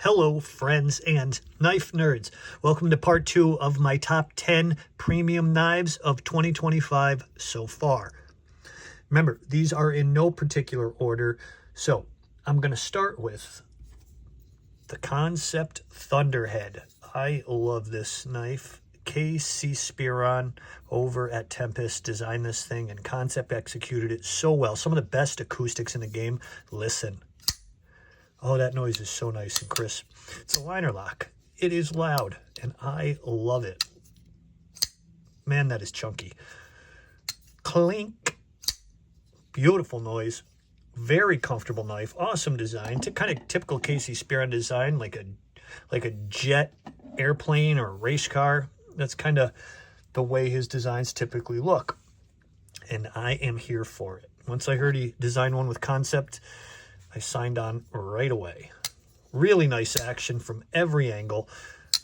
Hello, friends and knife nerds. Welcome to part 2 of my top 10 premium knives of 2025 so far. Remember, these are in no particular order, so I'm going to start with the Concept Thunderhead. I love this knife. KC Spearon over at Tempest designed this thing, and Concept executed it so well. Some of the best acoustics in the game. Listen. Oh, that noise is so nice and crisp. It's a liner lock. It is loud, and I love it. Man, that is chunky. Clink. Beautiful noise. Very comfortable knife. Awesome design. Kind of typical KC Spearon design, like a jet airplane or race car. That's kind of the way his designs typically look. And I am here for it. Once I heard he designed one with Concept, I signed on right away. Really nice action from every angle.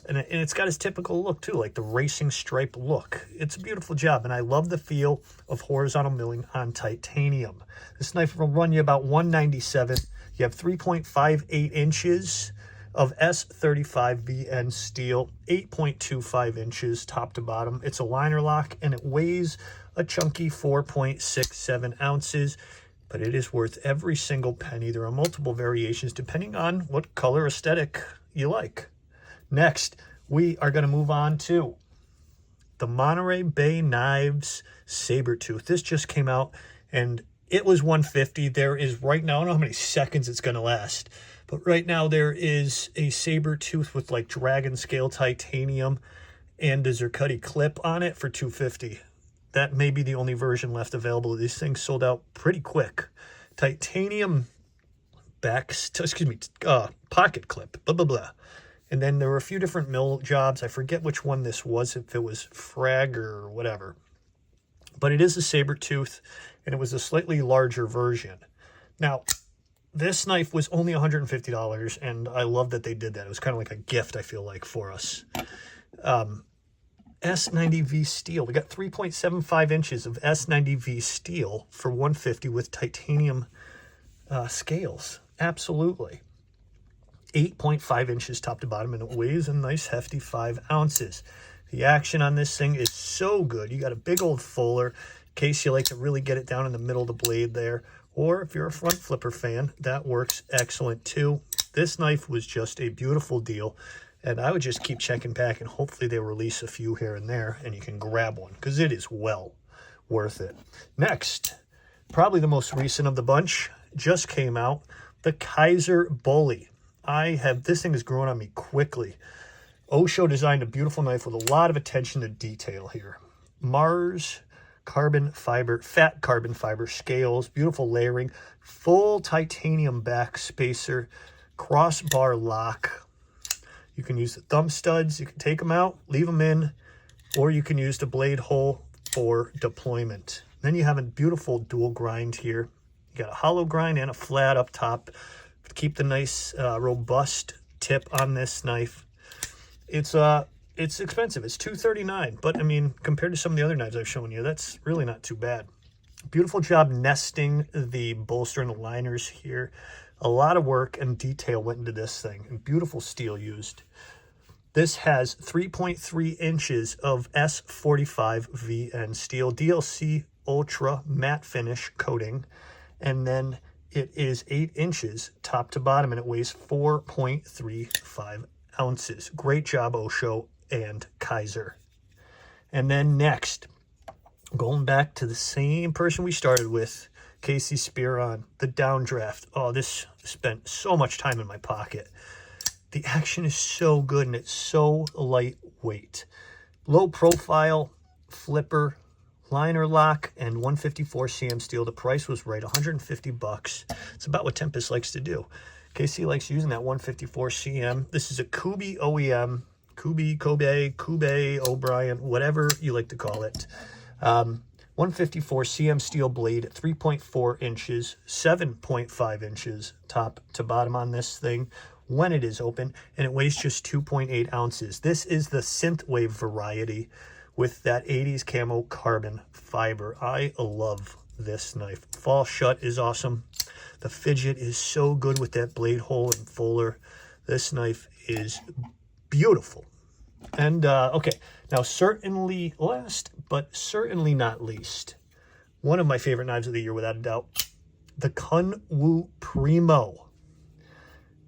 And it's got his typical look too, like the racing stripe look. It's a beautiful job, and I love the feel of horizontal milling on titanium. This knife will run you about $197. You have 3.58 inches of S35VN steel, 8.25 inches top to bottom. It's a liner lock, and it weighs a chunky 4.67 ounces. But it is worth every single penny. There are multiple variations depending on what color aesthetic you like. Next, we are going to move on to the Monterey Bay Knives Sabertooth. This just came out, and it was $150. There is right now, I don't know how many seconds it's going to last, but right now there is a Sabertooth with like dragon scale titanium and a zirconia clip on it for $250. That may be the only version left available. These things sold out pretty quick. Titanium pocket clip, blah, blah, blah. And then there were a few different mill jobs. I forget which one this was, if it was Frag or whatever. But it is a Sabertooth, and it was a slightly larger version. Now, this knife was only $150, and I love that they did that. It was kind of like a gift, I feel like, for us. S90V steel. We got 3.75 inches of S90V steel for $150 with titanium scales. Absolutely. 8.5 inches top to bottom, and it weighs a nice hefty 5 ounces. The action on this thing is so good. You got a big old fuller in case you like to really get it down in the middle of the blade there. Or if you're a front flipper fan, that works excellent too. This knife was just a beautiful deal. And I would just keep checking back, and hopefully they release a few here and there, and you can grab one, because it is well worth it. Next, probably the most recent of the bunch, just came out, the Kaiser Bully. This thing is growing on me quickly. Osho designed a beautiful knife with a lot of attention to detail here. Mars carbon fiber, fat carbon fiber scales, beautiful layering, full titanium back spacer, crossbar lock. You can use the thumb studs, you can take them out, leave them in, or you can use the blade hole for deployment. Then you have a beautiful dual grind here. You got a hollow grind and a flat up top to keep the nice robust tip on this knife. It's expensive. It's $239, but I mean, compared to some of the other knives I've shown you, that's really not too bad. Beautiful job nesting the bolster and the liners here. A lot of work and detail went into this thing, and beautiful steel used. This has 3.3 inches of S45VN steel, DLC Ultra matte finish coating, and then it is 8 inches top to bottom, and it weighs 4.35 ounces. Great job, Osho and Kaiser. And then next, going back to the same person we started with, KC Spearon, the downdraft. Oh, this spent so much time in my pocket. The action is so good, and it's so lightweight. Low profile, flipper, liner lock, and 154 cm steel. The price was right, $150. It's about what Tempest likes to do. KC likes using that 154 cm. This is a Kubi OEM, Kobe, O'Brien, whatever you like to call it. 154 cm steel blade, 3.4 inches, 7.5 inches top to bottom on this thing when it is open, and it weighs just 2.8 ounces. This is the synthwave variety with that 80s camo carbon fiber. I love this knife. Fall shut is awesome. The fidget is so good with that blade hole and fuller. This knife is beautiful. And, okay, now certainly last, but certainly not least, one of my favorite knives of the year, without a doubt, the Kunwu Primo.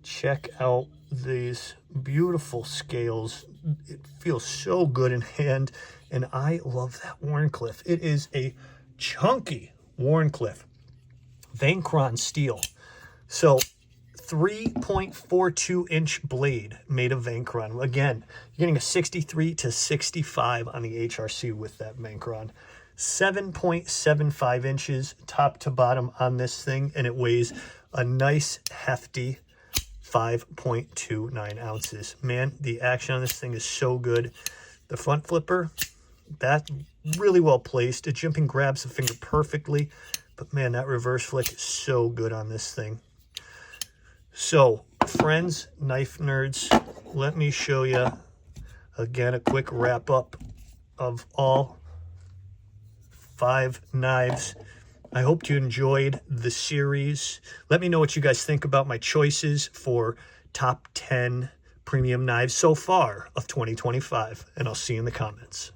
Check out these beautiful scales. It feels so good in hand, and I love that Wharncliffe. It is a chunky Wharncliffe Vacron steel. So 3.42 inch blade made of Vacron. Again, you're getting a 63 to 65 on the HRC with that Vacron. 7.75 inches top to bottom on this thing, and it weighs a nice hefty 5.29 ounces. Man, the action on this thing is so good. The front flipper, that really well placed. The jimping grabs the finger perfectly, but man, that reverse flick is so good on this thing. So, friends, knife nerds, let me show you again a quick wrap up of all 5 knives. I hope you enjoyed the series. Let me know what you guys think about my choices for top 10 premium knives so far of 2025, and I'll see you in the comments.